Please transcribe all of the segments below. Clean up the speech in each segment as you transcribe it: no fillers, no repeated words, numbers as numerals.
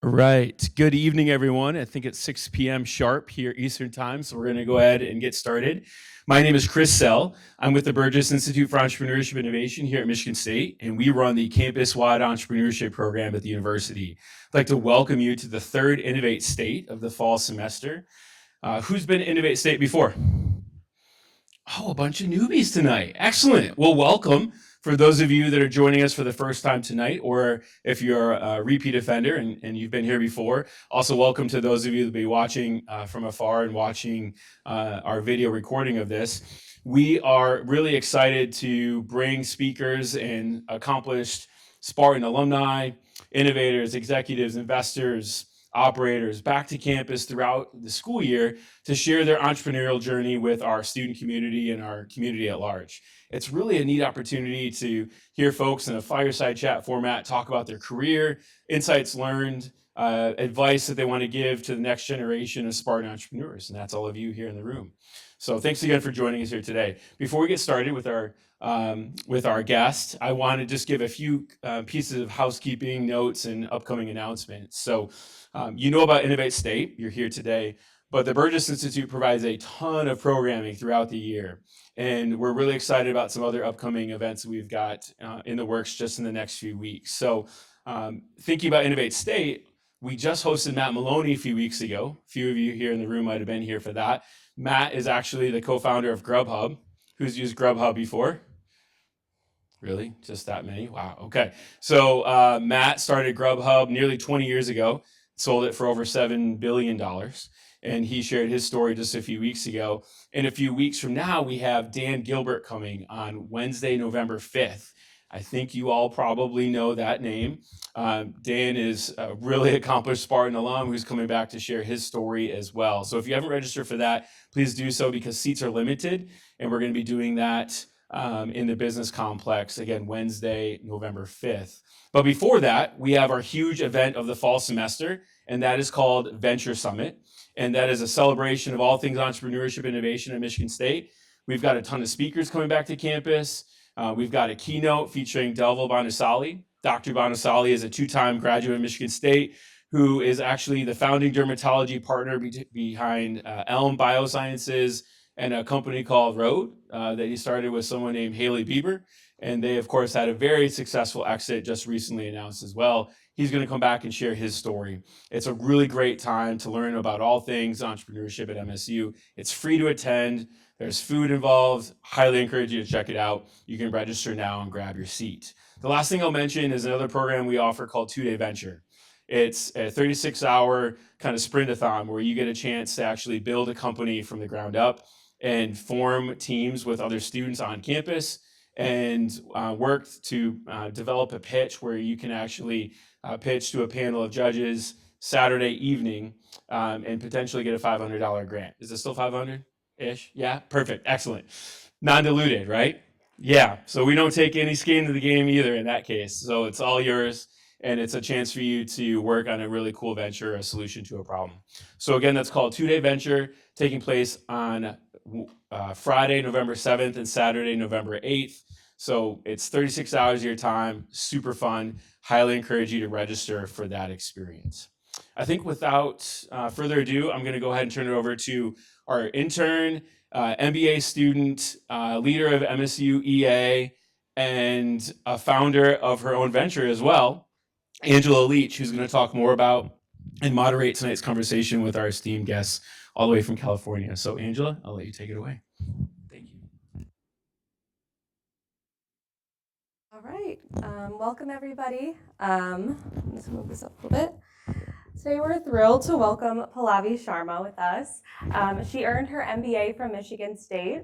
Right. Good evening, everyone. I think it's 6 p.m. sharp here Eastern Time, so we're going to go ahead and get started. My name is Chris Sell. I'm with the Burgess Institute for Entrepreneurship Innovation here at Michigan State, and we run the campus-wide entrepreneurship program at the university. I'd like to welcome you to the third Innovate State of the fall semester. Who's been Innovate State before? Oh, a bunch of newbies tonight. Excellent. Well, welcome. For those of you that are joining us for the first time tonight, or if you're a repeat offender and you've been here before, also welcome to those of you that will be watching from afar and watching our video recording of this. We are really excited to bring speakers and accomplished Spartan alumni, innovators, executives, investors, operators back to campus throughout the school year to share their entrepreneurial journey with our student community and our community at large. It's really a neat opportunity to hear folks in a fireside chat format talk about their career, insights learned, advice that they want to give to the next generation of Spartan entrepreneurs. And that's all of you here in the room. So thanks again for joining us here today. Before we get started with our guest, I want to just give a few pieces of housekeeping notes and upcoming announcements. So you know about Innovate State. You're here today. But the Burgess Institute provides a ton of programming throughout the year. And we're really excited about some other upcoming events we've got in the works just in the next few weeks. So thinking about Innovate State, we just hosted Matt Maloney a few weeks ago. A few of you here in the room might have been here for that. Matt is actually the co-founder of Grubhub. Who's used Grubhub before? Really? Just that many? Wow. Okay. So Matt started Grubhub nearly 20 years ago, sold it for over $7 billion. And he shared his story just a few weeks ago. And a few weeks from now, we have Dan Gilbert coming on Wednesday, November 5th. I think you all probably know that name. Dan is a really accomplished Spartan alum who's coming back to share his story as well. So if you haven't registered for that, please do so because seats are limited. And we're going to be doing that in the business complex, again, Wednesday, November 5th. But before that, we have our huge event of the fall semester, and that is called Venture Summit. And that is a celebration of all things entrepreneurship innovation at Michigan State. We've got a ton of speakers coming back to campus. We've got a keynote featuring Delville Bonasali. Dr. Bonasali is a two-time graduate of Michigan State who is actually the founding dermatology partner behind Elm Biosciences and a company called Rode that he started with someone named Haley Bieber. And they, of course, had a very successful exit just recently announced as well. He's going to come back and share his story. It's a really great time to learn about all things entrepreneurship at MSU. It's free to attend. There's food involved. Highly encourage you to check it out. You can register now and grab your seat. The last thing I'll mention is another program we offer called 2-Day Venture. It's a 36-hour kind of sprint-a-thon where you get a chance to actually build a company from the ground up and form teams with other students on campus and work to develop a pitch where you can actually pitch to a panel of judges Saturday evening and potentially get a $500 grant. Is it still 500-ish? Yeah, perfect, excellent. Non-diluted, right? Yeah, so we don't take any skin to the game either in that case. So it's all yours, and it's a chance for you to work on a really cool venture, a solution to a problem. So again, that's called 2-Day Venture, taking place on Friday, November 7th and Saturday, November 8th. So it's 36 hours of your time, super fun. Highly encourage you to register for that experience. I think without further ado, I'm going to go ahead and turn it over to our intern, MBA student, leader of MSU EA, and a founder of her own venture as well, Angela Leach, who's going to talk more about and moderate tonight's conversation with our esteemed guests all the way from California. So Angela, I'll let you take it away. Thank you. All right, welcome everybody. Let's move this up a little bit. Today we're thrilled to welcome Pallavi Sharma with us. She earned her MBA from Michigan State,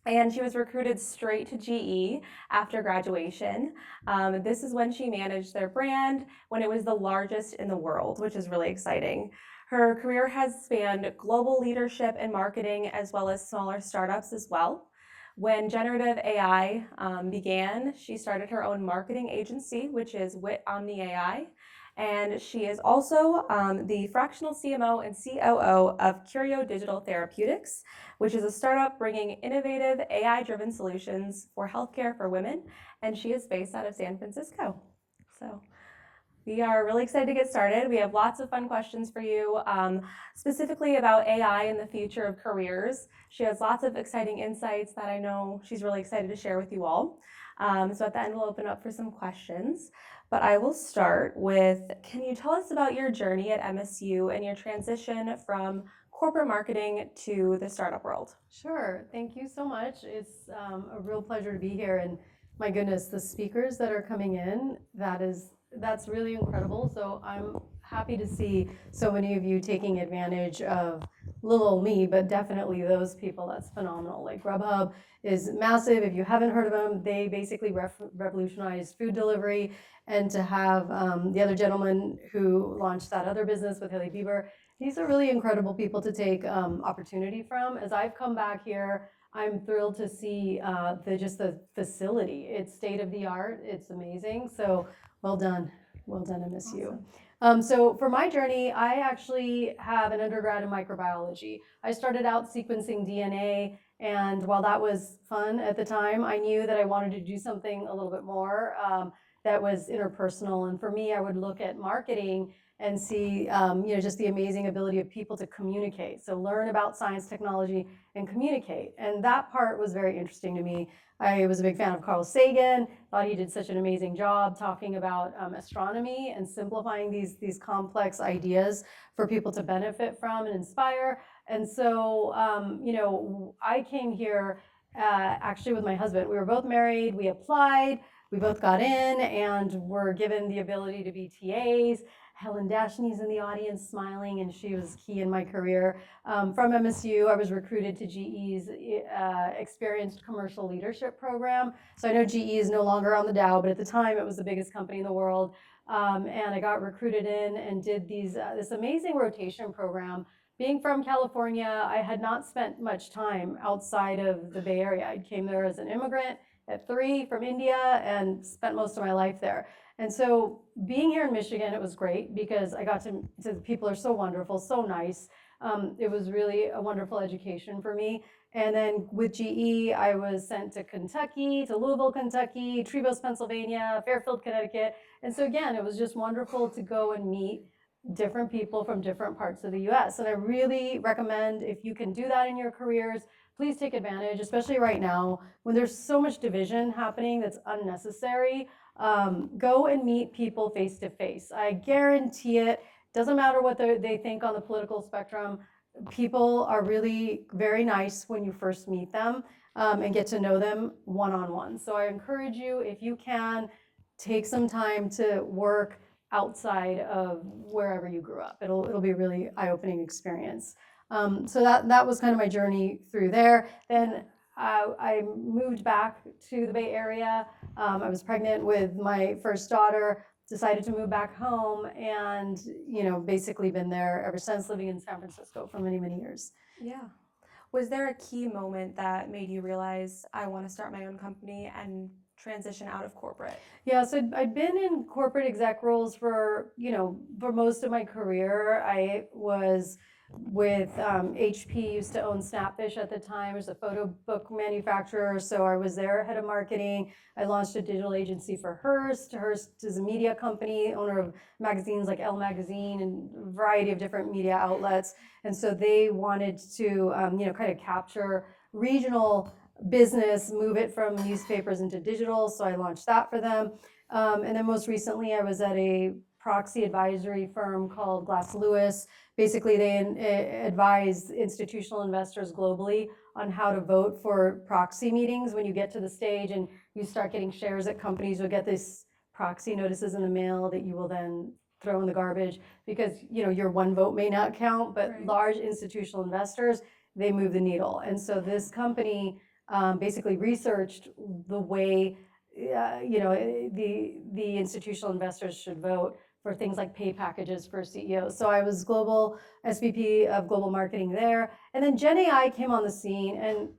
and she was recruited straight to GE after graduation. This is when she managed their brand when it was the largest in the world, which is really exciting. Her career has spanned global leadership and marketing as well as smaller startups as well. When generative AI began, she started her own marketing agency, which is witOmni AI. And she is also the fractional CMO and COO of Curio Digital Therapeutics, which is a startup bringing innovative AI-driven solutions for healthcare for women. And she is based out of San Francisco. So We are really excited to get started. We have lots of fun questions for you, specifically about AI and the future of careers. She has lots of exciting insights that I know she's really excited to share with you all. So at the end, we'll open up for some questions. But I will start with, can you tell us about your journey at MSU and your transition from corporate marketing to the startup world? Sure. Thank you so much. It's a real pleasure to be here. And my goodness, the speakers that are coming in, that's really incredible. So I'm happy to see so many of you taking advantage of little old me, but definitely those people. That's phenomenal. Like Grubhub is massive. If you haven't heard of them, they basically revolutionized food delivery. And to have the other gentleman who launched that other business with Haley Bieber, these are really incredible people to take opportunity from. As I've come back here, I'm thrilled to see the facility. It's state of the art. It's amazing. So well done, MSU. Awesome. So for my journey, I actually have an undergrad in microbiology. I started out sequencing DNA, and while that was fun at the time, I knew that I wanted to do something a little bit more that was interpersonal. And for me, I would look at marketing and see just the amazing ability of people to communicate. So learn about science, technology, and communicate. And that part was very interesting to me. I was a big fan of Carl Sagan, thought he did such an amazing job talking about astronomy and simplifying these complex ideas for people to benefit from and inspire. And so, I came here actually with my husband. We were both married, we applied, we both got in and were given the ability to be TAs. Helen Dashney's in the audience smiling, and she was key in my career. From MSU, I was recruited to GE's Experienced Commercial Leadership Program. So I know GE is no longer on the Dow, but at the time it was the biggest company in the world. And I got recruited in and did this amazing rotation program. Being from California, I had not spent much time outside of the Bay Area. I came there as an immigrant at 3 from India and spent most of my life there. And so being here in Michigan, it was great because I got to the people are so wonderful, so nice. It was really a wonderful education for me. And then with GE, I was sent to Kentucky, to Louisville, Kentucky, Trevose, Pennsylvania, Fairfield, Connecticut. And so again, it was just wonderful to go and meet different people from different parts of the US. And I really recommend, if you can do that in your careers, please take advantage, especially right now when there's so much division happening that's unnecessary. Go and meet people face to face. I guarantee it. Doesn't matter what they think on the political spectrum. People are really very nice when you first meet them and get to know them one-on-one. So I encourage you, if you can, take some time to work outside of wherever you grew up. It'll be a really eye-opening experience. So that was kind of my journey through there. Then I moved back to the Bay Area. I was pregnant with my first daughter, decided to move back home, and basically been there ever since, living in San Francisco for many, many years. Yeah. Was there a key moment that made you realize I want to start my own company and transition out of corporate? Yeah, so I'd been in corporate exec roles for most of my career. I was with HP, used to own Snapfish at the time. It was a photo book manufacturer, so I was their head of marketing. I launched a digital agency for Hearst. Hearst is a media company, owner of magazines like Elle Magazine and a variety of different media outlets. And so they wanted to, kind of capture regional business, move it from newspapers into digital. So I launched that for them. And then most recently, I was at a proxy advisory firm called Glass Lewis. Basically, they advise institutional investors globally on how to vote for proxy meetings. When you get to the stage and you start getting shares at companies, you'll get these proxy notices in the mail that you will then throw in the garbage because your one vote may not count, but Right. Large institutional investors, they move the needle. And so this company basically researched the way the institutional investors should vote for things like pay packages for CEOs. So I was global SVP of global marketing there. And then Gen AI came on the scene, and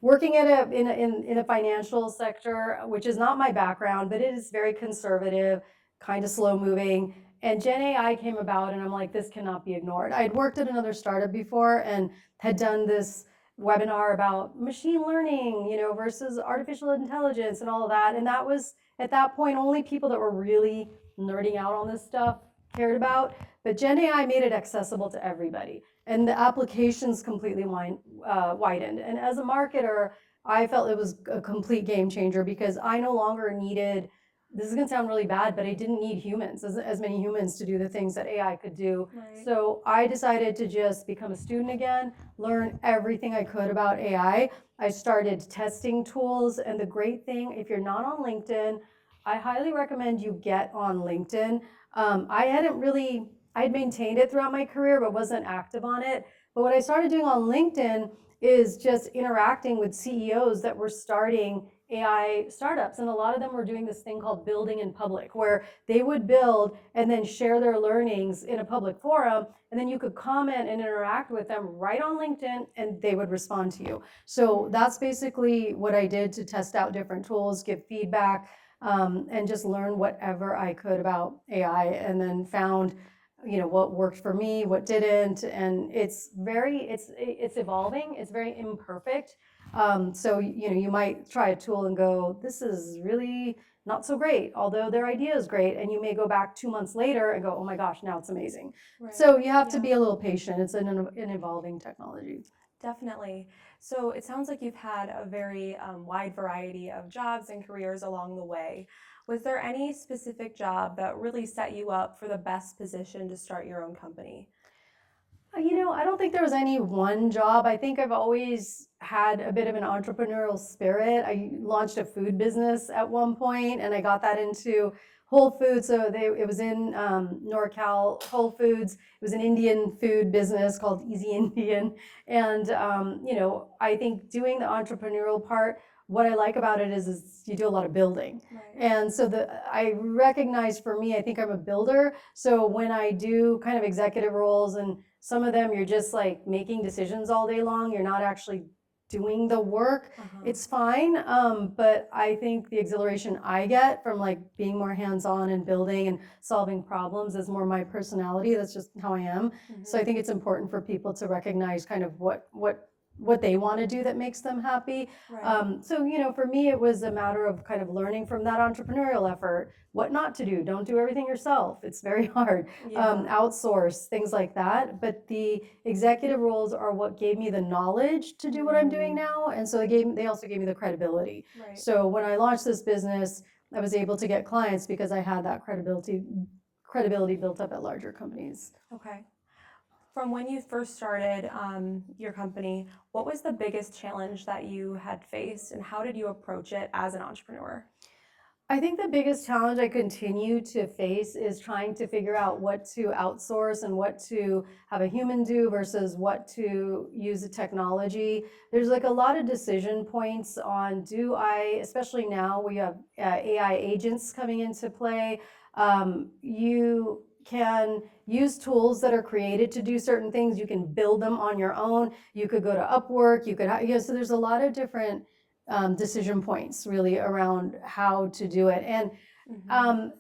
working in a financial sector, which is not my background, but it is very conservative, kind of slow moving. And Gen AI came about, and I'm like, this cannot be ignored. I had worked at another startup before and had done this webinar about machine learning, versus artificial intelligence and all of that. And that was At that point, only people that were really nerding out on this stuff cared about. But Gen AI made it accessible to everybody, and the applications completely widened. And as a marketer, I felt it was a complete game changer because I no longer needed, this is going to sound really bad, but I didn't need humans, as many humans to do the things that AI could do. Right. So I decided to just become a student again, learn everything I could about AI. I started testing tools. And the great thing, if you're not on LinkedIn, I highly recommend you get on LinkedIn. I'd maintained it throughout my career, but wasn't active on it. But what I started doing on LinkedIn is just interacting with CEOs that were starting AI startups. And a lot of them were doing this thing called building in public, where they would build and then share their learnings in a public forum. And then you could comment and interact with them right on LinkedIn, and they would respond to you. So that's basically what I did to test out different tools, give feedback, and just learn whatever I could about AI, and then found what worked for me, what didn't. And it's evolving, it's very imperfect. So you might try a tool and go, this is really not so great, although their idea is great, and you may go back 2 months later and go, oh my gosh, now it's amazing. Right. So you have to be a little patient. It's an evolving technology. Definitely. So it sounds like you've had a very wide variety of jobs and careers along the way. Was there any specific job that really set you up for the best position to start your own company? I don't think there was any one job. I think I've always had a bit of an entrepreneurial spirit. I launched a food business at one point, and I got that into Whole Foods. So it was in NorCal, Whole Foods. It was an Indian food business called Easy Indian. And, I think doing the entrepreneurial part, what I like about it is you do a lot of building. Right. And so I recognize, for me, I think I'm a builder. So when I do kind of executive roles, and some of them you're just like making decisions all day long, you're not actually doing the work. It's fine. But I think the exhilaration I get from like being more hands-on and building and solving problems is more my personality. That's just how I am. So I think it's important for people to recognize kind of what they want to do that makes them happy. Right. So for me, it was a matter of kind of learning from that entrepreneurial effort, what not to do. Don't do everything yourself. It's very hard. Yeah. Outsource, things like that. But the executive roles are what gave me the knowledge to do what I'm doing now. And so they also gave me the credibility. Right. So when I launched this business, I was able to get clients because I had that credibility built up at larger companies. Okay. From when you first started your company, what was the biggest challenge that you had faced, and how did you approach it as an entrepreneur? I think the biggest challenge I continue to face is trying to figure out what to outsource and what to have a human do versus what to use a technology. There's like a lot of decision points on, especially now we have AI agents coming into play. You can use tools that are created to do certain things. You can build them on your own. You could go to Upwork. So there's a lot of different decision points really around how to do it. And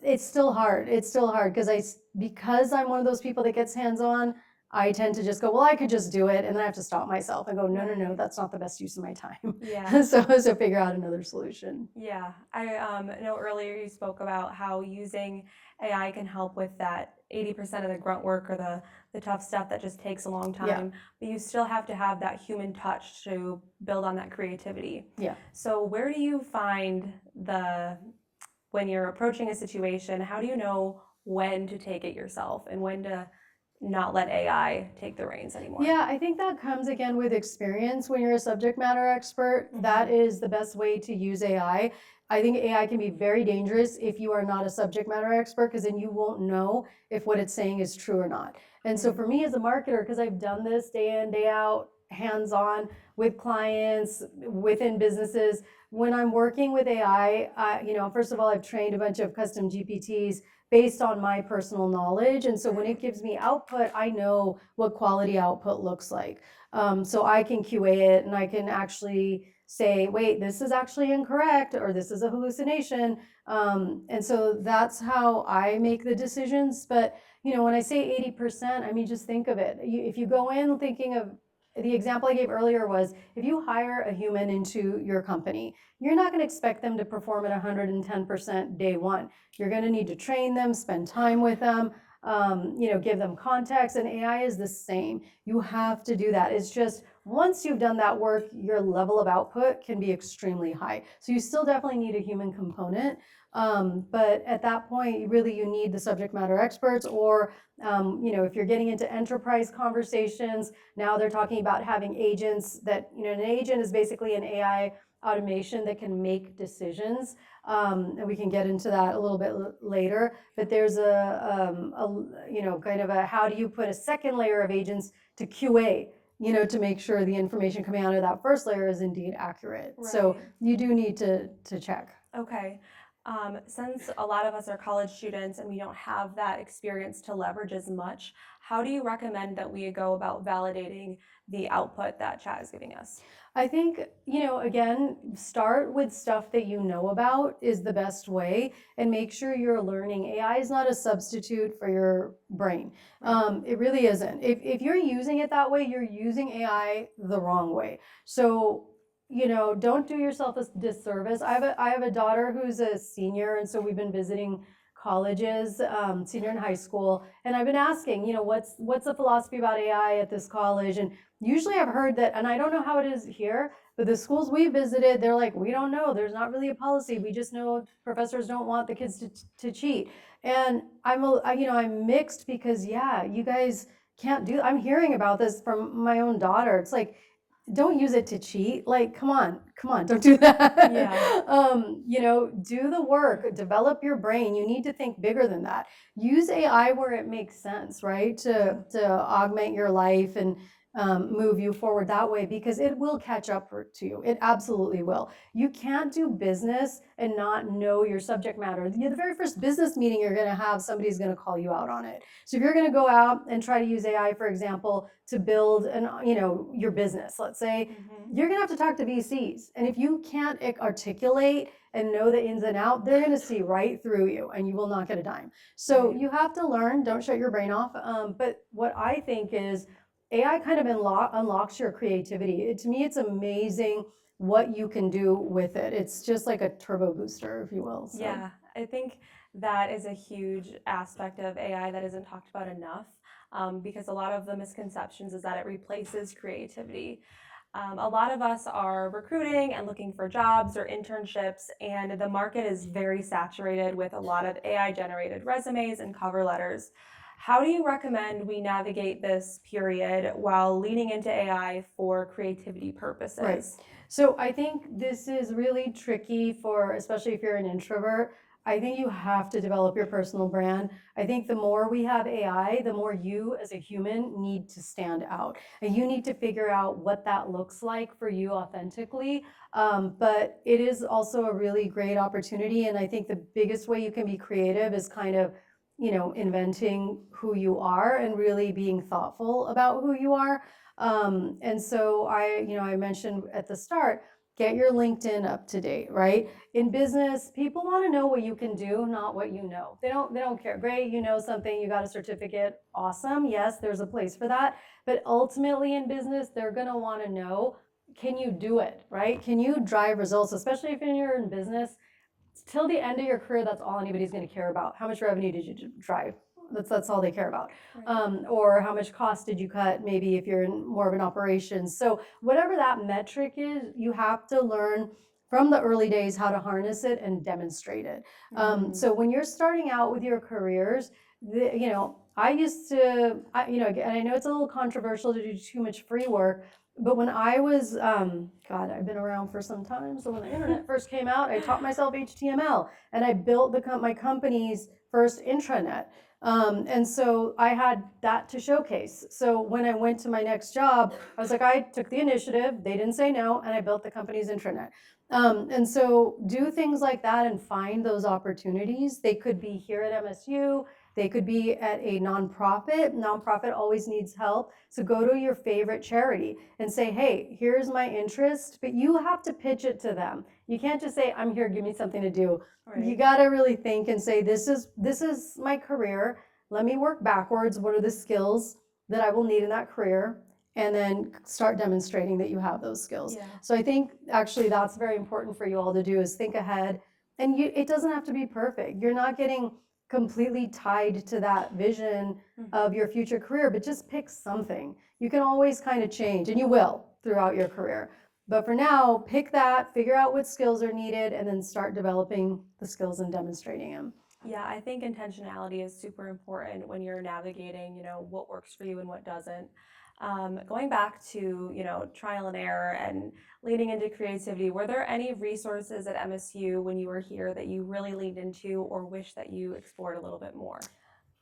it's still hard. It's still hard because I'm one of those people that gets hands-on. I tend to just go, well, I could just do it. And then I have to stop myself and go, no, that's not the best use of my time. Yeah. So figure out another solution. Yeah. I know earlier you spoke about how using AI can help with that 80% of the grunt work or the tough stuff that just takes a long time. Yeah. But you still have to have that human touch to build on that creativity. Yeah. So where do you find when you're approaching a situation, how do you know when to take it yourself and when to not let AI take the reins anymore? Yeah, I think that comes again with experience. When you're a subject matter expert, that is the best way to use AI. I think AI can be very dangerous if you are not a subject matter expert, because then you won't know if what it's saying is true or not. And so for me as a marketer, because I've done this day in, day out, hands-on with clients, within businesses, when I'm working with AI, first of all, I've trained a bunch of custom GPTs based on my personal knowledge. And so when it gives me output, I know what quality output looks like. So I can QA it, and I can actually say, wait, this is actually incorrect, or this is a hallucination. And so that's how I make the decisions. But when I say 80%, I mean, just think of it. If you go in thinking of the example I gave earlier was if you hire a human into your company, you're not going to expect them to perform at 110% day one. You're going to need to train them, spend time with them, give them context, and AI is the same. You have to do that. It's just once you've done that work, your level of output can be extremely high. So you still definitely need a human component. But at that point, you need the subject matter experts, or if you're getting into enterprise conversations, now they're talking about having agents that, an agent is basically an AI automation that can make decisions. And we can get into that a little bit later, but there's kind of a, how do you put a second layer of agents to QA, to make sure the information coming out of that first layer is indeed accurate. Right. So you do need to check. Okay. Since a lot of us are college students and we don't have that experience to leverage as much, how do you recommend that we go about validating the output that chat is giving us? I think, again, start with stuff that you know about is the best way, and make sure you're learning. AI is not a substitute for your brain. It really isn't. If you're using it that way, you're using AI the wrong way. So, don't do yourself a disservice. I have a daughter who's a senior, and so we've been visiting colleges, senior in high school, and I've been asking, what's the philosophy about AI at this college? And usually I've heard that, and I don't know how it is here, but the schools we visited, they're like, we don't know. There's not really a policy. We just know professors don't want the kids to cheat. And I'm mixed because, you guys can't do. I'm hearing about this from my own daughter. It's like, don't use it to cheat. Like, come on, don't do that. Yeah. Do the work, develop your brain. You need to think bigger than that. Use AI where it makes sense, right? To augment your life and move you forward that way, because it will catch up to you. It absolutely will. You can't do business and not know your subject matter. The very first business meeting you're going to have, somebody's going to call you out on it. So if you're going to go out and try to use AI, for example, to build your business, let's say, you're going to have to talk to VCs. And if you can't articulate and know the ins and outs, they're going to see right through you and you will not get a dime. So you have to learn, don't shut your brain off. But what I think is AI kind of unlocks your creativity. To me, it's amazing what you can do with it. It's just like a turbo booster, if you will. So. Yeah, I think that is a huge aspect of AI that isn't talked about enough, because a lot of the misconceptions is that it replaces creativity. A lot of us are recruiting and looking for jobs or internships, and the market is very saturated with a lot of AI-generated resumes and cover letters. How do you recommend we navigate this period while leaning into AI for creativity purposes? Right. So I think this is really tricky especially if you're an introvert. I think you have to develop your personal brand. I think the more we have AI, the more you as a human need to stand out. And you need to figure out what that looks like for you authentically. But it is also a really great opportunity. And I think the biggest way you can be creative is kind of inventing who you are and really being thoughtful about who you are. And so I mentioned at the start, get your LinkedIn up to date, right? In business, people want to know what you can do, not what you know. They don't care. Great, you know something, you got a certificate, awesome. Yes, there's a place for that. But ultimately in business, they're going to want to know, can you do it, right? Can you drive results, especially if you're in business? Till the end of your career, that's all anybody's going to care about. How much revenue did you drive? That's all they care about. Right. Or how much cost did you cut, maybe if you're in more of an operations. So whatever that metric is, you have to learn from the early days how to harness it and demonstrate it. So when you're starting out with your careers, I used to, and I know it's a little controversial to do too much free work, but when I was, I've been around for some time. So when the internet first came out, I taught myself HTML and I built my company's first intranet. And so I had that to showcase. So when I went to my next job, I was like, I took the initiative, they didn't say no, and I built the company's intranet. And so do things like that and find those opportunities. They could be here at MSU. They could be at a nonprofit. Nonprofit always needs help. So go to your favorite charity and say, hey, here's my interest, but you have to pitch it to them. You can't just say, I'm here, give me something to do. Right. You got to really think and say, this is my career. Let me work backwards. What are the skills that I will need in that career? and then start demonstrating that you have those skills. Yeah. So I think actually that's very important for you all to do, is think ahead. And it doesn't have to be perfect. You're not getting completely tied to that vision of your future career, but just pick something. You can always kind of change, and you will throughout your career. But for now, pick that, figure out what skills are needed, and then start developing the skills and demonstrating them. Yeah, I think intentionality is super important when you're navigating, what works for you and what doesn't. Going back to, trial and error and leaning into creativity, were there any resources at MSU when you were here that you really leaned into or wish that you explored a little bit more?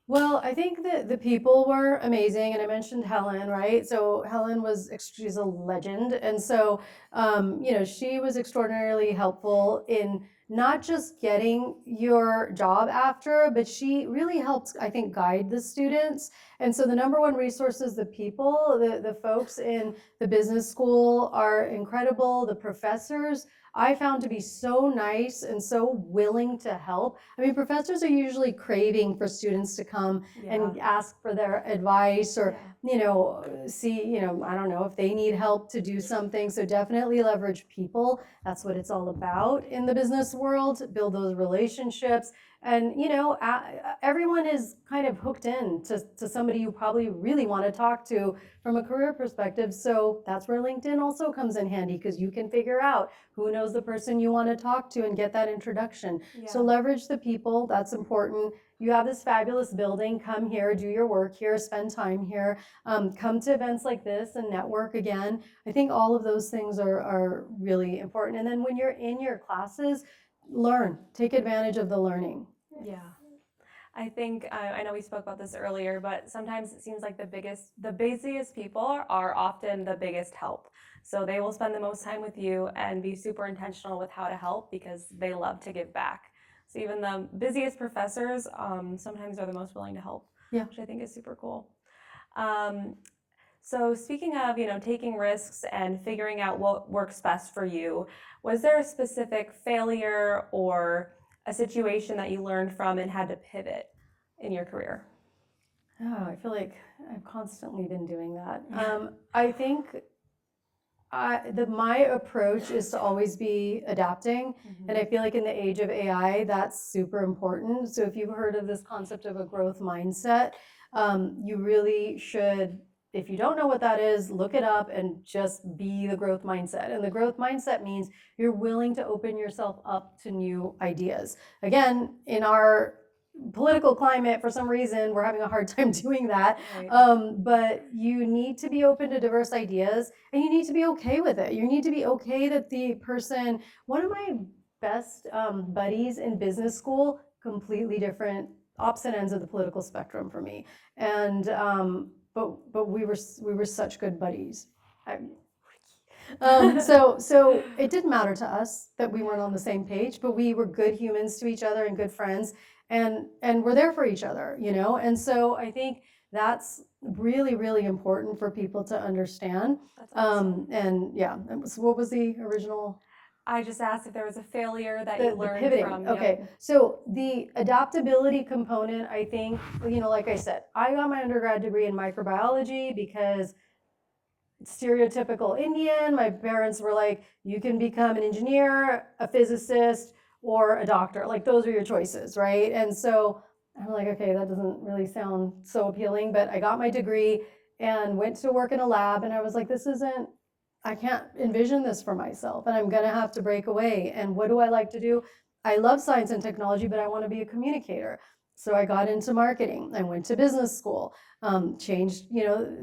Well, I think that the people were amazing, and I mentioned Helen, right? So Helen she's a legend, and so she was extraordinarily helpful in not just getting your job after, but she really helped, I think, guide the students. And so the number one resource is the people. The folks in the business school are incredible. The professors I found to be so nice and so willing to help. I mean, professors are usually craving for students to come and ask for their advice or, see, I don't know if they need help to do something. So definitely leverage people. That's what it's all about in the business world, build those relationships. And, everyone is kind of hooked in to somebody you probably really want to talk to from a career perspective. So that's where LinkedIn also comes in handy, because you can figure out who knows the person you want to talk to and get that introduction. Yeah. So leverage the people. That's important. You have this fabulous building. Come here, do your work here, spend time here. Come to events like this and network again. I think all of those things are really important. And then when you're in your classes, learn. Take advantage of the learning. Yeah. I think, I know we spoke about this earlier, but sometimes it seems like the busiest people are often the biggest help. So they will spend the most time with you and be super intentional with how to help because they love to give back. So even the busiest professors sometimes are the most willing to help, which I think is super cool. So speaking of, taking risks and figuring out what works best for you, was there a specific failure or a situation that you learned from and had to pivot in your career? Oh, I feel like I've constantly been doing that. I think my approach is to always be adapting. And I feel like in the age of AI, that's super important. So if you've heard of this concept of a growth mindset, you really should, if you don't know what that is, look it up and just be the growth mindset. And the growth mindset means you're willing to open yourself up to new ideas. Again, in our political climate, for some reason, we're having a hard time doing that. Right. But you need to be open to diverse ideas, and you need to be okay with it. You need to be okay that the person, one of my best buddies in business school, completely different, opposite ends of the political spectrum for me. And but we were such good buddies. So it didn't matter to us that we weren't on the same page, but we were good humans to each other and good friends, and we're there for each other, And so I think that's really, really important for people to understand. That's awesome. And yeah, what was the original? I just asked if there was a failure that you learned pivoting. from. Okay, so the adaptability component, I think, like I said, I got my undergrad degree in microbiology because stereotypical Indian. My parents were like, you can become an engineer, a physicist, or a doctor. Like, those are your choices, right? And so I'm like, okay, that doesn't really sound so appealing, but I got my degree and went to work in a lab, and I was like, I can't envision this for myself, and I'm gonna have to break away. And what do I like to do? I love science and technology, but I want to be a communicator. So I got into marketing. I went to business school, changed,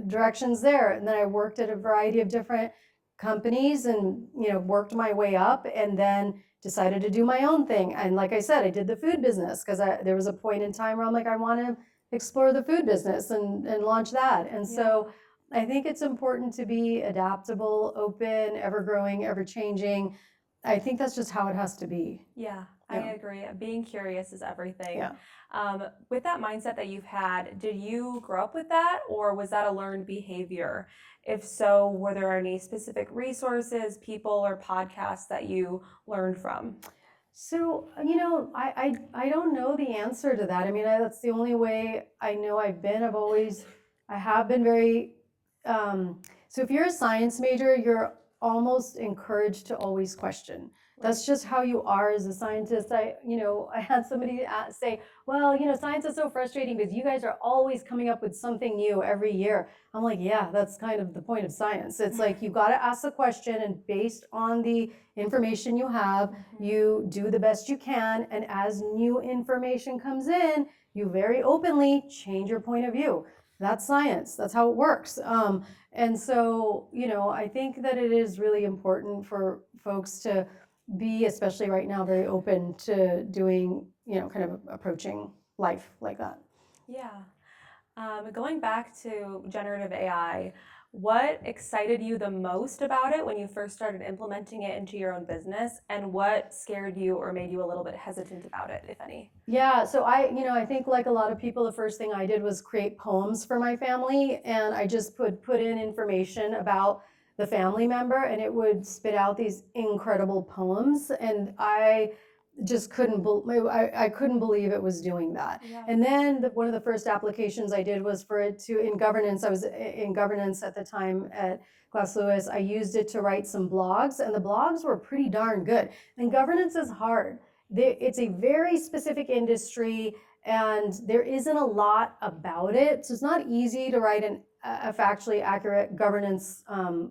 directions there. And then I worked at a variety of different companies and, worked my way up, and then decided to do my own thing. And like I said, I did the food business because there was a point in time where I'm like, I want to explore the food business and launch that. And so I think it's important to be adaptable, open, ever growing, ever changing. I think that's just how it has to be. Yeah, I agree. Being curious is everything. Yeah. With that mindset that you've had, did you grow up with that, or was that a learned behavior? If so, were there any specific resources, people, or podcasts that you learned from? So, I don't know the answer to that. I mean, that's the only way I know I've been. I have been very so if you're a science major, you're almost encouraged to always question. That's just how you are as a scientist. I had somebody say, well, science is so frustrating because you guys are always coming up with something new every year. I'm like, yeah, that's kind of the point of science. It's like you got to ask the question, and based on the information you have, you do the best you can. And as new information comes in, you very openly change your point of view. That's science. That's how it works. And so, I think that it is really important for folks to be, especially right now, very open to doing, kind of approaching life like that. Yeah. Going back to generative AI, what excited you the most about it when you first started implementing it into your own business, and what scared you or made you a little bit hesitant about it, if any? Yeah, so I think like a lot of people, the first thing I did was create poems for my family, and I just put in information about the family member, and it would spit out these incredible poems, and I just I couldn't believe it was doing that. Yeah. And then one of the first applications I did was for it to, in governance. I was in governance at the time at Glass Lewis. I used it to write some blogs, and the blogs were pretty darn good. And governance is hard. It's a very specific industry, and there isn't a lot about it. So it's not easy to write a factually accurate governance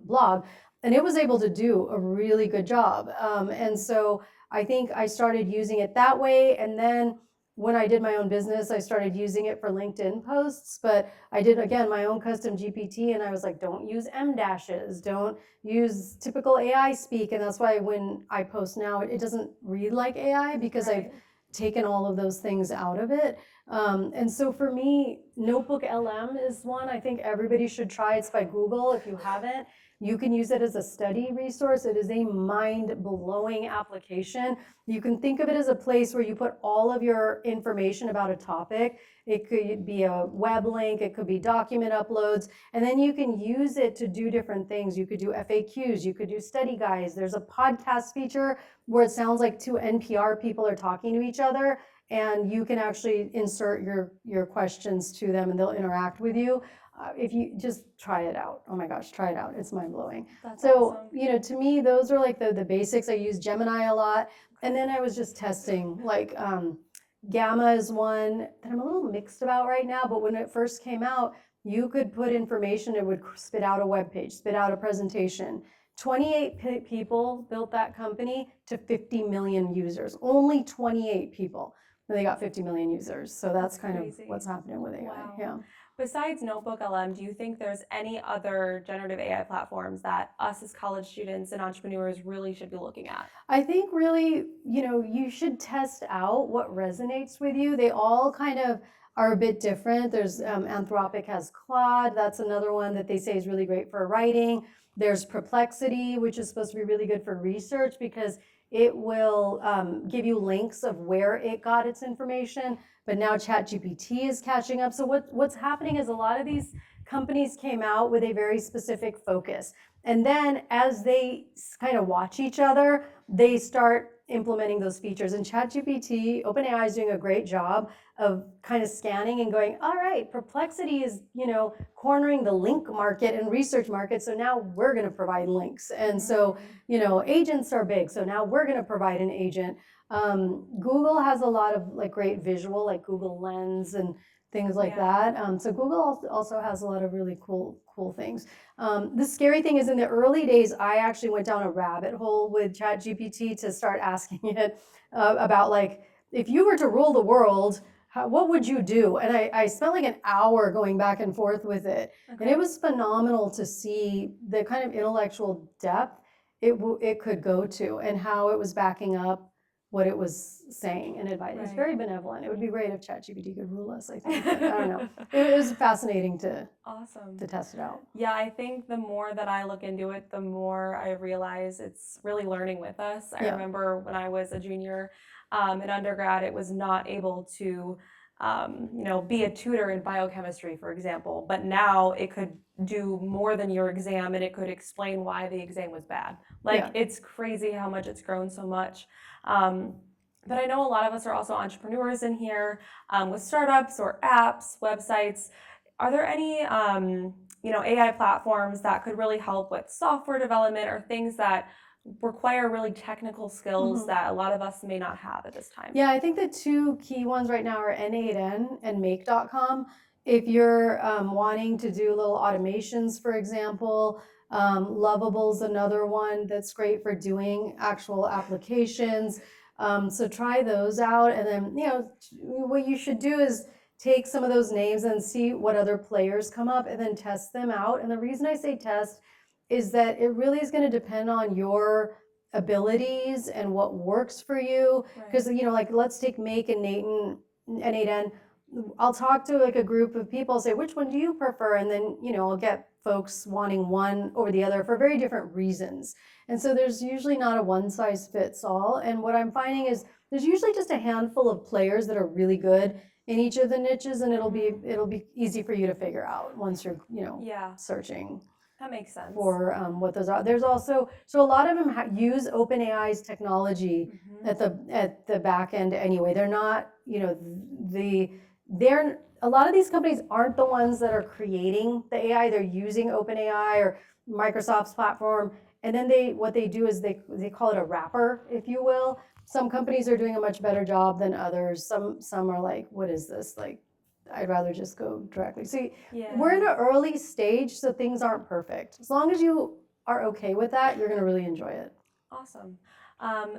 blog. And it was able to do a really good job. And so I think I started using it that way. And then when I did my own business, I started using it for LinkedIn posts. But I did, again, my own custom GPT, and I was like, don't use M dashes, don't use typical AI speak. And that's why when I post now, it doesn't read like AI, because Right. I've taken all of those things out of it. And so for me, Notebook LM is one I think everybody should try. It's by Google. If you haven't, you can use it as a study resource. It is a mind-blowing application. You can think of it as a place where you put all of your information about a topic. It could be a web link, it could be document uploads, and then you can use it to do different things. You could do FAQs, you could do study guides. There's a podcast feature where it sounds like two NPR people are talking to each other, and you can actually insert your questions to them, and they'll interact with you. If you just try it out, oh my gosh, try it out. It's mind-blowing. That's So, awesome. to me, those are like the basics. I use Gemini a lot. And then I was just testing, like Gamma is one that I'm a little mixed about right now, but when it first came out, you could put information, it would spit out a web page, spit out a presentation. 28 people built that company to 50 million users. Only 28 people. And they got 50 million users. So that's kind crazy. of what's happening with AI. Wow. Yeah. Besides Notebook LM, do you think there's any other generative AI platforms that us as college students and entrepreneurs really should be looking at? I think really, you should test out what resonates with you. They all kind of are a bit different. There's Anthropic has Claude. That's another one that they say is really great for writing. There's Perplexity, which is supposed to be really good for research because it will give you links of where it got its information. But now ChatGPT is catching up. So what's happening is a lot of these companies came out with a very specific focus. And then as they kind of watch each other, they start implementing those features. And ChatGPT, OpenAI is doing a great job of kind of scanning and going, all right, Perplexity is, cornering the link market and research market. So now we're going to provide links. And so, agents are big. So now we're going to provide an agent. Google has a lot of like great visual, like Google Lens and things like that. So Google also has a lot of really cool things. The scary thing is in the early days, I actually went down a rabbit hole with ChatGPT to start asking it about like, if you were to rule the world, what would you do? And I spent like an hour going back and forth with it. Okay. And it was phenomenal to see the kind of intellectual depth it could go to and how it was backing up what it was saying and advice. It's very benevolent. It would be great if ChatGPT could rule us, I think. But I don't know. It was fascinating to test it out. Yeah, I think the more that I look into it, the more I realize it's really learning with us. I remember when I was a junior in undergrad, it was not able to be a tutor in biochemistry, for example. But now it could do more than your exam, and it could explain why the exam was bad. It's crazy how much it's grown so much. But I know a lot of us are also entrepreneurs in here with startups or apps, websites. Are there any AI platforms that could really help with software development or things that require really technical skills that a lot of us may not have at this time? Yeah, I think the two key ones right now are N8N and make.com. If you're wanting to do little automations, for example, Lovable's another one that's great for doing actual applications. So try those out. And then, what you should do is take some of those names and see what other players come up and then test them out. And the reason I say test is that it really is going to depend on your abilities and what works for you. Because, like let's take Make and N8N. I'll talk to like a group of people, say, which one do you prefer? And then, I'll get folks wanting one over the other for very different reasons. And so there's usually not a one size fits all. And what I'm finding is there's usually just a handful of players that are really good in each of the niches, and it'll be easy for you to figure out once you're, searching. That makes sense. For what those are. There's also, so a lot of them use OpenAI's technology at the back end anyway. They're not, a lot of these companies aren't the ones that are creating the AI. They're using OpenAI or Microsoft's platform. And then what they do is they call it a wrapper, if you will. Some companies are doing a much better job than others. Some are like, what is this? Like, I'd rather just go directly. So we're in an early stage, so things aren't perfect. As long as you are okay with that, you're going to really enjoy it. Awesome.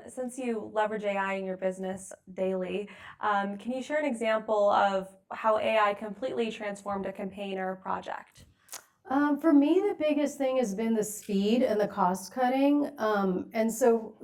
Since you leverage AI in your business daily, can you share an example of how AI completely transformed a campaign or a project? For me, the biggest thing has been the speed and the cost cutting. And so,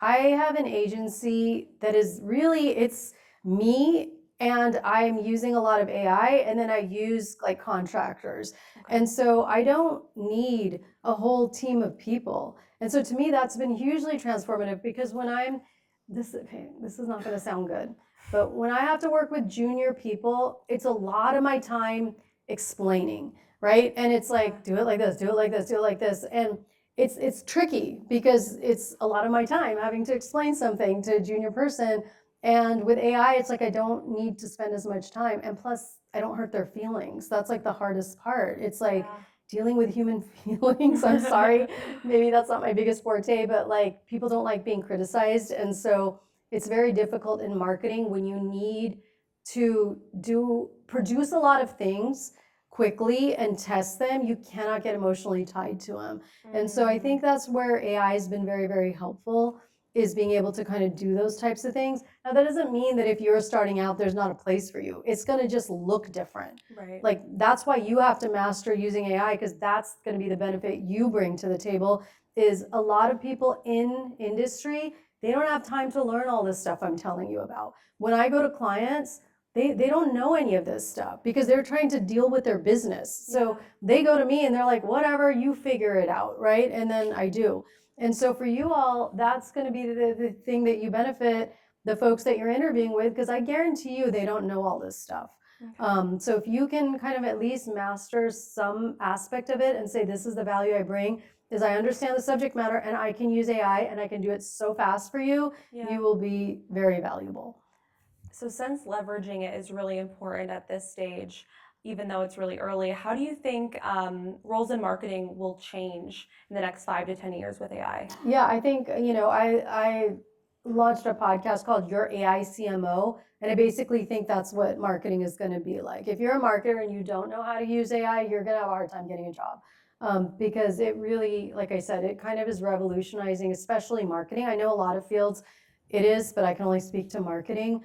I have an agency that is really, it's me, and I'm using a lot of AI, and then I use like contractors. Okay. And so I don't need a whole team of people. And so to me, that's been hugely transformative, because when this is not going to sound good, but when I have to work with junior people, it's a lot of my time explaining, right? And it's like, do it like this, do it like this, do it like this. And it's tricky because it's a lot of my time having to explain something to a junior person. And with AI, it's like I don't need to spend as much time. And plus, I don't hurt their feelings. That's like the hardest part. It's like dealing with human feelings. I'm sorry. Maybe that's not my biggest forte, but like people don't like being criticized. And so it's very difficult in marketing when you need to produce a lot of things quickly and test them. You cannot get emotionally tied to them. And so I think that's where AI has been very, very helpful, is being able to kind of do those types of things. Now, that doesn't mean that if you're starting out, there's not a place for you. It's going to just look different. Right. Like, that's why you have to master using AI, because that's going to be the benefit you bring to the table. Is a lot of people in industry, they don't have time to learn all this stuff I'm telling you about. When I go to clients, they don't know any of this stuff because they're trying to deal with their business. So they go to me and they're like, whatever, you figure it out, right? And then I do. And so for you all, that's going to be the thing that you benefit the folks that you're interviewing with, because I guarantee you they don't know all this stuff. Okay. So if you can kind of at least master some aspect of it and say, this is the value I bring, is I understand the subject matter and I can use AI and I can do it so fast for you, you will be very valuable. So since leveraging it is really important at this stage, even though it's really early, how do you think roles in marketing will change in the next 5 to 10 years with AI? Yeah, I think, I launched a podcast called Your AI CMO, and I basically think that's what marketing is going to be like. If you're a marketer and you don't know how to use AI, you're going to have a hard time getting a job. Because it really, like I said, it kind of is revolutionizing, especially marketing. I know a lot of fields it is, but I can only speak to marketing.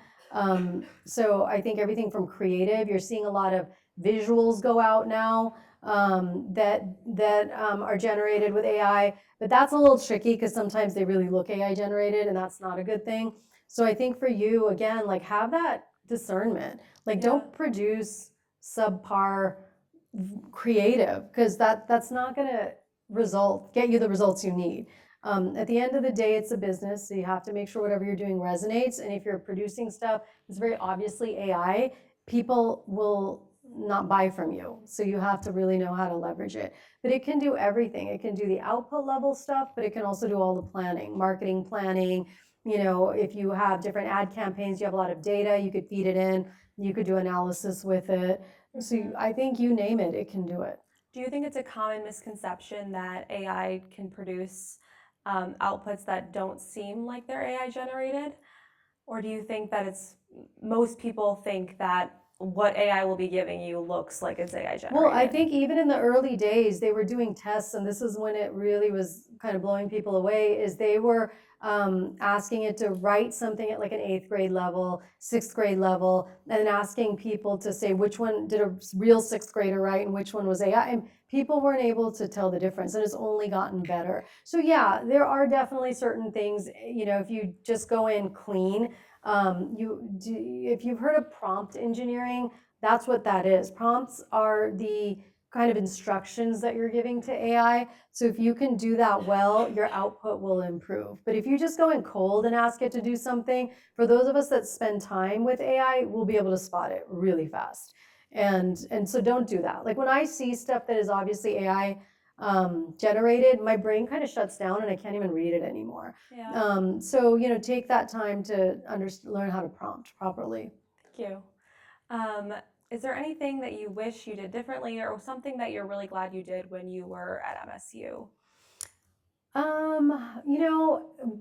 So I think everything from creative, you're seeing a lot of visuals go out now that are generated with AI, but that's a little tricky because sometimes they really look AI generated, and that's not a good thing. So I think for you, again, like have that discernment. Like don't produce subpar creative, because that's not going to get you the results you need. At the end of the day, it's a business, so you have to make sure whatever you're doing resonates. And if you're producing stuff that's very obviously AI, people will not buy from you. So you have to really know how to leverage it. But it can do everything. It can do the output level stuff, but it can also do all the planning, marketing planning. If you have different ad campaigns, you have a lot of data, you could feed it in, you could do analysis with it. So I think you name it, it can do it. Do you think it's a common misconception that AI can produce outputs that don't seem like they're AI generated? Or do you think that most people think that what AI will be giving you looks like it's AI generated? Well, I think even in the early days, they were doing tests, and this is when it really was kind of blowing people away, is they were asking it to write something at like an 8th grade level, 6th grade level, and asking people to say which one did a real 6th grader write and which one was AI. And people weren't able to tell the difference, and it's only gotten better. So yeah, there are definitely certain things, if you just go in clean, if you've heard of prompt engineering, that's what that is. Prompts are the kind of instructions that you're giving to AI. So if you can do that well, your output will improve. But if you just go in cold and ask it to do something, for those of us that spend time with AI, we'll be able to spot it really fast. And so don't do that. Like when I see stuff that is obviously AI generated, my brain kind of shuts down and I can't even read it anymore. Yeah. So take that time to learn how to prompt properly. Thank you. Is there anything that you wish you did differently or something that you're really glad you did when you were at MSU?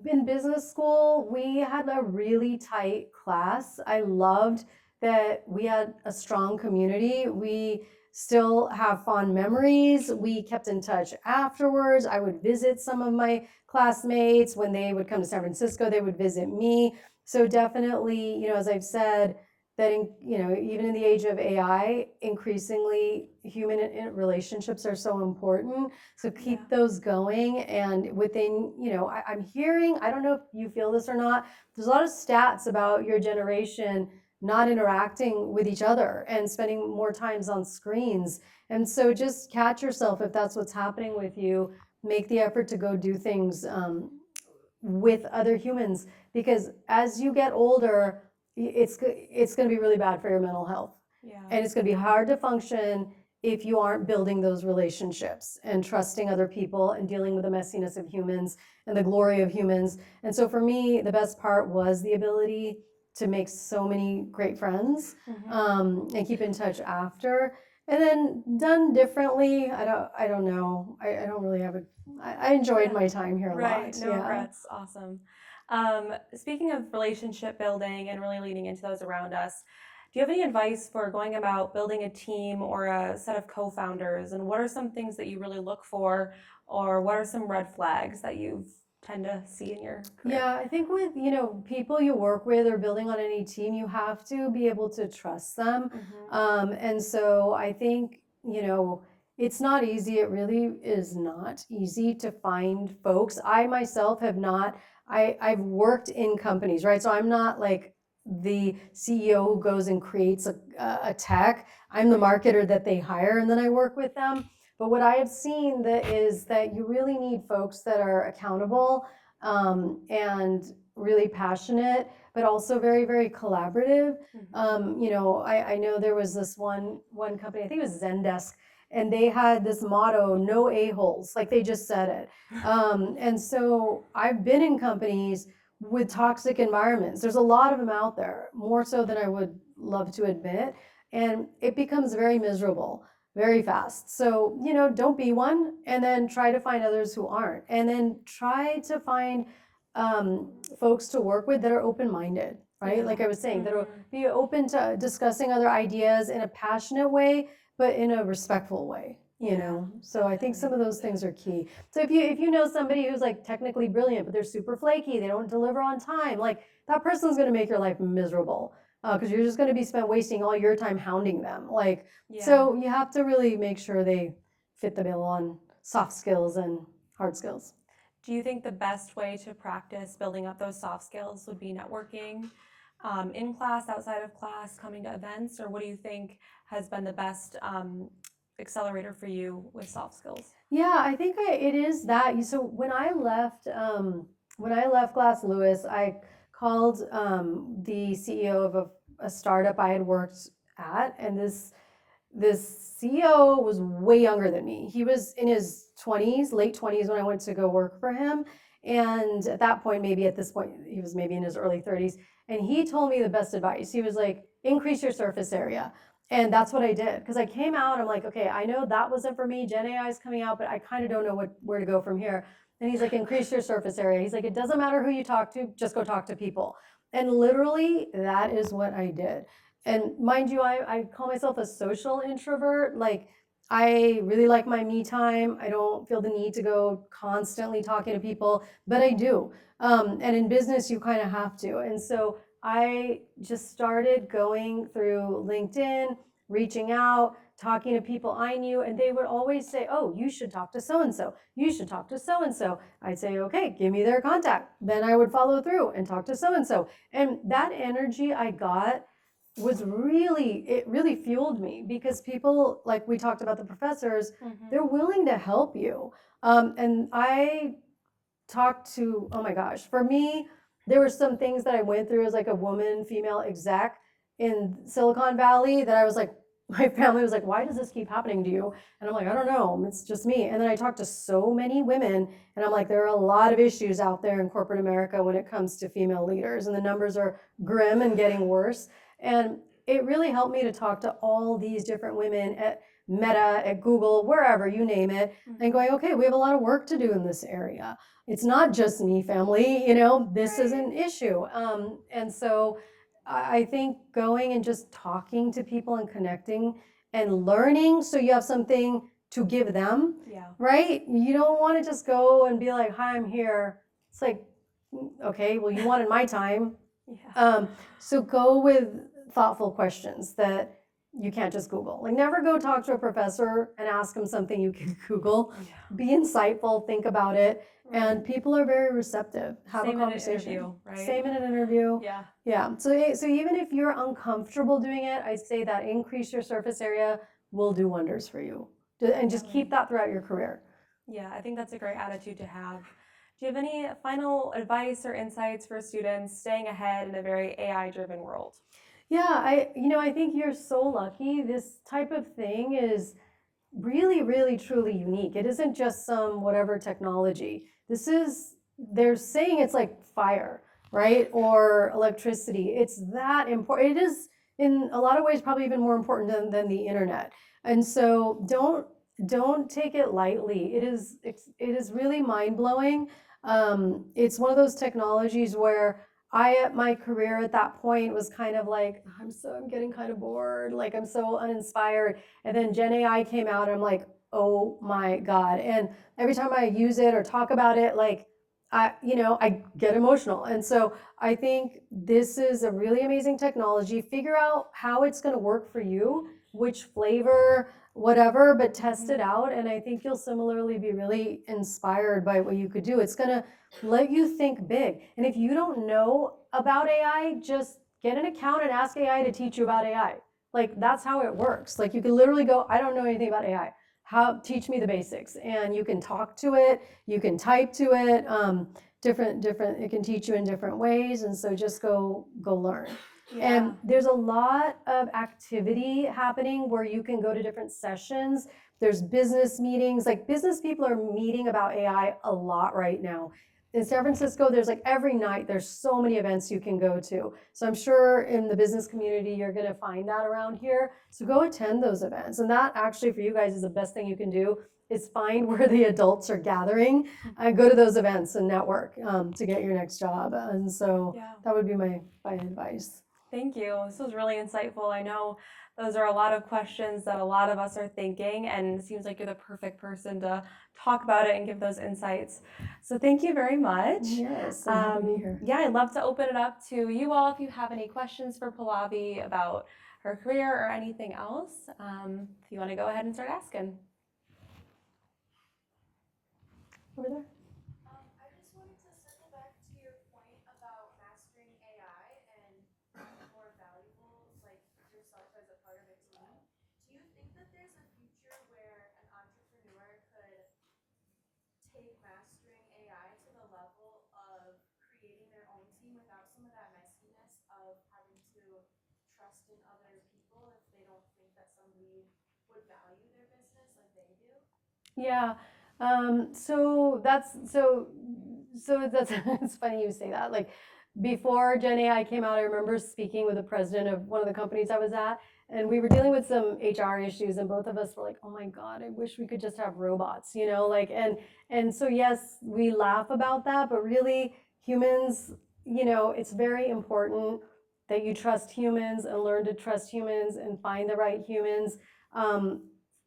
In business school, we had a really tight class. I loved that we had a strong community. We still have fond memories. We kept in touch afterwards. I would visit some of my classmates. When they would come to San Francisco, they would visit me. So definitely, as I've said, that even in the age of AI, increasingly human relationships are so important. So keep those going. And within, I'm hearing, I don't know if you feel this or not, there's a lot of stats about your generation not interacting with each other and spending more times on screens. And so just catch yourself if that's what's happening with you. Make the effort to go do things with other humans, because as you get older, it's going to be really bad for your mental health. Yeah. And it's going to be hard to function if you aren't building those relationships and trusting other people and dealing with the messiness of humans and the glory of humans. And so for me, the best part was the ability to make so many great friends and keep in touch after. And then done differently, I don't know. I don't really have I enjoyed my time here a lot. Right, no regrets. Awesome. Speaking of relationship building and really leaning into those around us, do you have any advice for going about building a team or a set of co-founders? And what are some things that you really look for, or what are some red flags that you tend to see in your career? Yeah, I think with, people you work with or building on any team, you have to be able to trust them. And so I think, it's not easy. It really is not easy to find folks. I myself have not, I've worked in companies, right? So I'm not like the CEO who goes and creates a tech. I'm the marketer that they hire and then I work with them. But what I have seen is that you really need folks that are accountable and really passionate, but also very, very collaborative. I know there was this one company, I think it was Zendesk, and they had this motto, no a-holes, like they just said it. And so I've been in companies with toxic environments. There's a lot of them out there, more so than I would love to admit. And it becomes very miserable very fast. So, don't be one, and then try to find others who aren't. And then try to find folks to work with that are open-minded, right? Like I was saying, that will be open to discussing other ideas in a passionate way, but in a respectful way. So I think some of those things are key. So if you know somebody who's like technically brilliant, but they're super flaky, they don't deliver on time, like that person's going to make your life miserable because you're just going to be wasting all your time hounding them. So you have to really make sure they fit the bill on soft skills and hard skills. Do you think the best way to practice building up those soft skills would be networking in class, outside of class, coming to events, or what do you think has been the best accelerator for you with soft skills? Yeah, I think it is that. So when I left Glass Lewis, I called the CEO of a startup I had worked at, and this CEO was way younger than me. He was in his 20s, late 20s when I went to go work for him. And at that point, at this point, he was maybe in his early 30s. And he told me the best advice. He was like, increase your surface area. And that's what I did, because I came out, I'm like, okay, I know that wasn't for me. Gen AI is coming out, but I kind of don't know where to go from here. And he's like, increase your surface area. He's like, it doesn't matter who you talk to, just go talk to people. And literally, that is what I did. And mind you, I call myself a social introvert. Like, I really like my me time. I don't feel the need to go constantly talking to people, but I do. And in business, you kind of have to. And so I just started going through LinkedIn, reaching out, talking to people I knew, and they would always say, oh, you should talk to so-and-so. You should talk to so-and-so. I'd say, okay, give me their contact. Then I would follow through and talk to so-and-so. And that energy I got was it really fueled me, because people, like we talked about the professors, they're willing to help you. And I talked to, oh my gosh, for me, there were some things that I went through as like a woman, female exec in Silicon Valley that I was like, my family was like, why does this keep happening to you? And I'm like, I don't know, it's just me. And then I talked to so many women, and I'm like, there are a lot of issues out there in corporate America when it comes to female leaders, and the numbers are grim and getting worse. And it really helped me to talk to all these different women at Meta, at Google, wherever, you name it, and going, okay, we have a lot of work to do in this area. It's not just me, family, this is an issue. And so I think going and just talking to people and connecting and learning, so you have something to give them, right? You don't want to just go and be like, hi, I'm here. It's like, okay, well, you wanted my time. So go with thoughtful questions that you can't just Google. Like, never go talk to a professor and ask them something you can Google. Be insightful, think about it. And people are very receptive. Have a conversation. In an interview, right? Same in an interview. Yeah. So even if you're uncomfortable doing it, I'd say that increase your surface area will do wonders for you. And just keep that throughout your career. Yeah, I think that's a great attitude to have. Do you have any final advice or insights for students staying ahead in a very AI-driven world? Yeah, I think you're so lucky. This type of thing is really, really, truly unique. It isn't just some whatever technology. They're saying it's like fire, right? Or electricity. It's that important. It is in a lot of ways probably even more important than the internet. And so don't take it lightly. It is really mind-blowing. It's one of those technologies where at my career at that point was kind of like, I'm getting kind of bored, like I'm so uninspired. And then Gen AI came out, and I'm like, oh my God. And every time I use it or talk about it, like, I get emotional. And so I think this is a really amazing technology. Figure out how it's going to work for you, which flavor, whatever, but test it out. And I think you'll similarly be really inspired by what you could do. It's going to let you think big. And if you don't know about AI, just get an account and ask AI to teach you about AI. Like, that's how it works. Like, you can literally go, I don't know anything about AI. Teach me the basics. And you can talk to it, you can type to it, it can teach you in different ways. And so just go learn. And there's a lot of activity happening where you can go to different sessions. There's business meetings, like business people are meeting about AI a lot right now. In San Francisco, there's like every night, there's so many events you can go to. So I'm sure in the business community, you're going to find that around here. So go attend those events. And that actually for you guys is the best thing you can do, is find where the adults are gathering and go to those events and network to get your next job. And so that would be my advice. Thank you. This was really insightful. I know those are a lot of questions that a lot of us are thinking, and it seems like you're the perfect person to talk about it and give those insights. So thank you very much. Yes, I'm happy to be here. Yeah, I'd love to open it up to you all if you have any questions for Pallavi about her career or anything else. If you want to go ahead and start asking. Over there. I just wanted to circle back to your point about mastering AI and more valuable, like yourself as a part of a team. Do you think that there's a future where an entrepreneur could take mastering AI to the level of creating their own team without some of that messiness of having to trust in other people if they don't think that somebody would value their business like they do? Yeah. So that's it's funny you say that. Like, before Gen AI came out, I remember speaking with the president of one of the companies I was at, and we were dealing with some HR issues, and both of us were like, oh my God, I wish we could just have robots, like, and so yes, we laugh about that, but really humans, it's very important that you trust humans and learn to trust humans and find the right humans.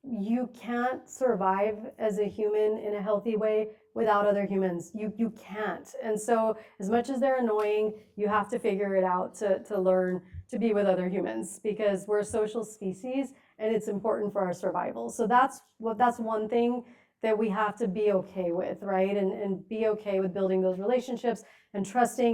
You can't survive as a human in a healthy way without other humans. You can't. And so as much as they're annoying, you have to figure it out to learn to be with other humans, because we're a social species and it's important for our survival. So that's one thing that we have to be okay with, right? And be okay with building those relationships and trusting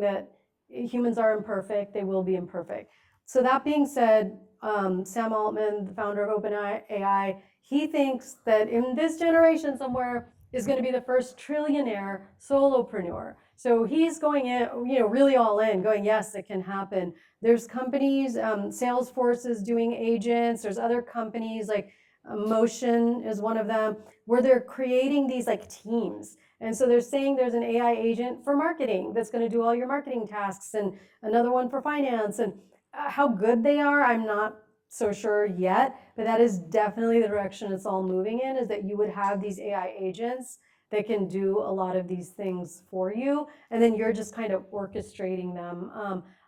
that humans are imperfect, they will be imperfect. So that being said, Sam Altman, the founder of OpenAI, he thinks that in this generation somewhere is going to be the first trillionaire solopreneur. So he's going in, really all in, going, yes, it can happen. There's companies, Salesforce is doing agents. There's other companies like Motion is one of them, where they're creating these like teams. And so they're saying there's an AI agent for marketing that's going to do all your marketing tasks, and another one for finance. And how good they are, I'm not so sure yet, but that is definitely the direction it's all moving in, is that you would have these AI agents that can do a lot of these things for you, and then you're just kind of orchestrating them.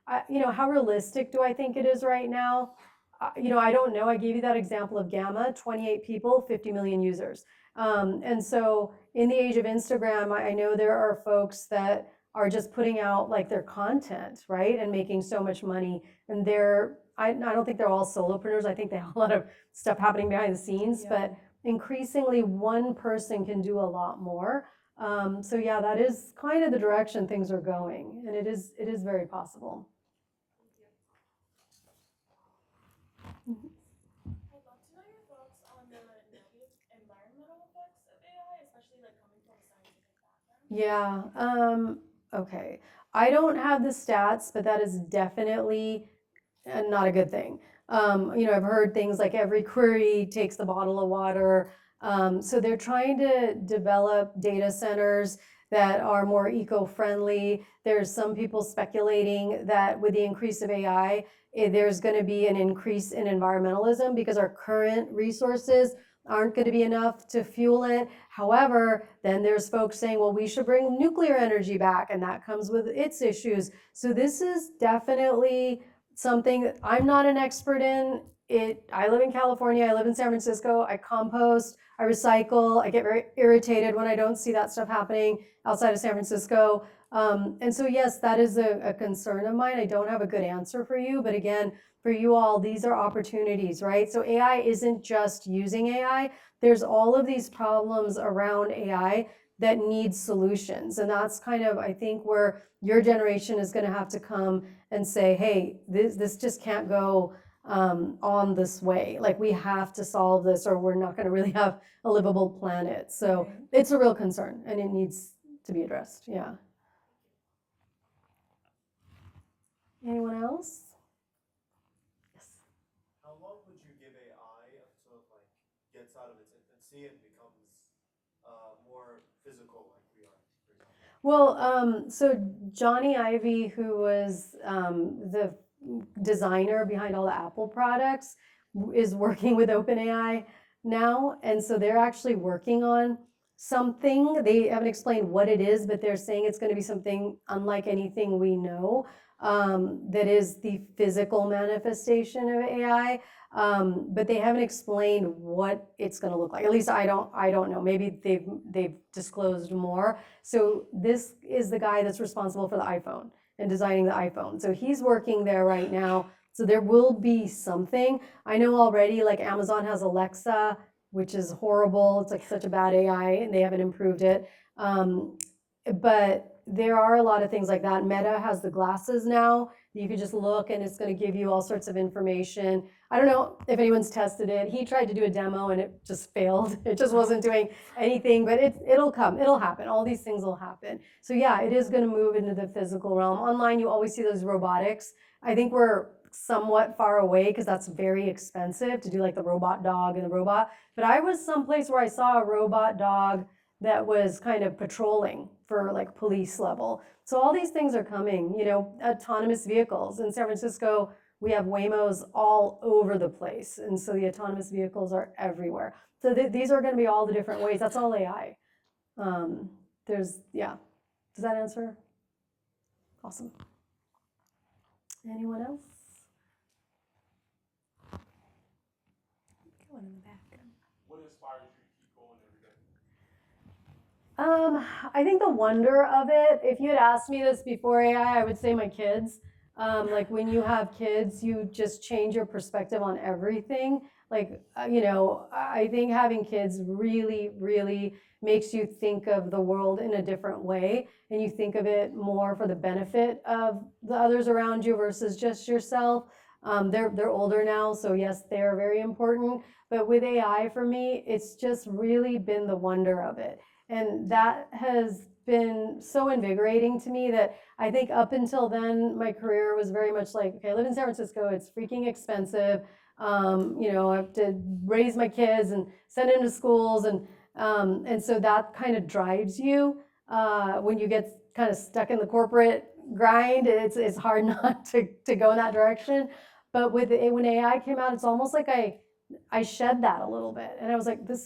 How realistic do I think it is right now? I don't know. I gave you that example of Gamma, 28 people, 50 million users. And so in the age of Instagram, I know there are folks that are just putting out like their content, right, and making so much money. And I don't think they're all solopreneurs. I think they have a lot of stuff happening behind the scenes, but increasingly one person can do a lot more. So yeah, that is kind of the direction things are going, and it is very possible. I'd love to know your thoughts on the negative environmental effects of AI, especially like coming from a scientific background. Yeah, okay. I don't have the stats, but that is definitely not a good thing. I've heard things like every query takes the bottle of water. So they're trying to develop data centers that are more eco-friendly. There's some people speculating that with the increase of AI, there's going to be an increase in environmentalism because our current resources aren't going to be enough to fuel it. However, then there's folks saying, well, we should bring nuclear energy back, and that comes with its issues. So this is definitely something that I'm not an expert in. I live in California, I live in San Francisco, I compost, I recycle, I get very irritated when I don't see that stuff happening outside of San Francisco. And so yes, that is a concern of mine. I don't have a good answer for you, but again, for you all, these are opportunities, right? So AI isn't just using AI. There's all of these problems around AI that need solutions. And that's kind of, I think, where your generation is going to have to come and say, hey, this just can't go on this way. Like, we have to solve this, or we're not going to really have a livable planet. So it's a real concern, and it needs to be addressed. Yeah. Anyone else? Yes. How long would you give AI until it like gets out of its infancy and becomes more physical like we are, for example? Well, so Johnny Ivy, who was the designer behind all the Apple products, is working with OpenAI now. And so they're actually working on something. They haven't explained what it is, but they're saying it's going to be something unlike anything we know, that is the physical manifestation of AI. But they haven't explained what it's going to look like. At least I don't know. Maybe they've disclosed more. So this is the guy that's responsible for the iPhone and designing the iPhone. So he's working there right now. So there will be something. I know already, like Amazon has Alexa, which is horrible. It's like such a bad AI, and they haven't improved it. But there are a lot of things like that. Meta has the glasses now. You can just look, and it's going to give you all sorts of information. I don't know if anyone's tested it. He tried to do a demo, and it just failed. It just wasn't doing anything, but it'll come. It'll happen. All these things will happen. So yeah, it is going to move into the physical realm. Online, you always see those robotics. I think we're somewhat far away because that's very expensive to do, like the robot dog and the robot. But I was someplace where I saw a robot dog that was kind of patrolling for like police level. So all these things are coming, autonomous vehicles. In San Francisco, We have Waymos all over the place. And so the autonomous vehicles are everywhere. So these are going to be all the different ways. That's all AI. Yeah. Does that answer? Awesome. Anyone else? Go in the back. What inspires you to keep going every day? I think the wonder of it, if you had asked me this before AI, I would say my kids. Like when you have kids, you just change your perspective on everything. Like, I think having kids really, really makes you think of the world in a different way. And you think of it more for the benefit of the others around you versus just yourself. They're older now, so yes, they're very important. But with AI for me, it's just really been the wonder of it. And that has been so invigorating to me that I think up until then, my career was very much like, okay, I live in San Francisco, it's freaking expensive. I have to raise my kids and send them to schools. And so that kind of drives you when you get kind of stuck in the corporate grind. It's hard not to go in that direction. But when AI came out, it's almost like I shed that a little bit. And I was like, this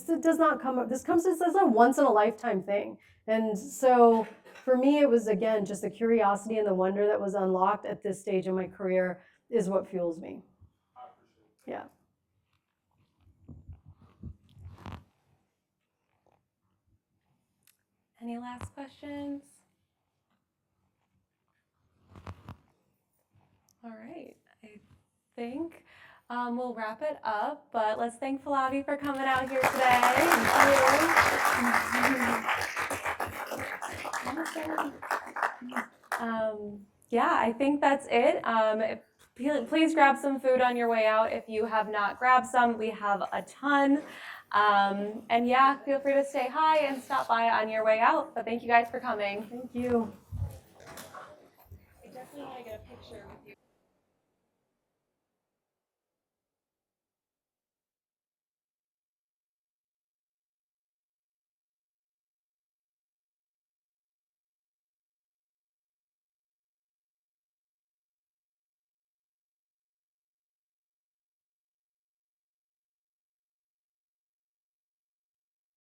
does not come up. This comes as a once in a lifetime thing. And so for me, it was, again, just the curiosity and the wonder that was unlocked at this stage in my career is what fuels me. I appreciate it. Yeah. Any last questions? All right, I think we'll wrap it up, but let's thank Pallavi for coming out here today. Yeah, I think that's it. Please grab some food on your way out if you have not grabbed some. We have a ton. And yeah, feel free to say hi and stop by on your way out. But thank you guys for coming. Thank you. I definitely want to get a picture with you.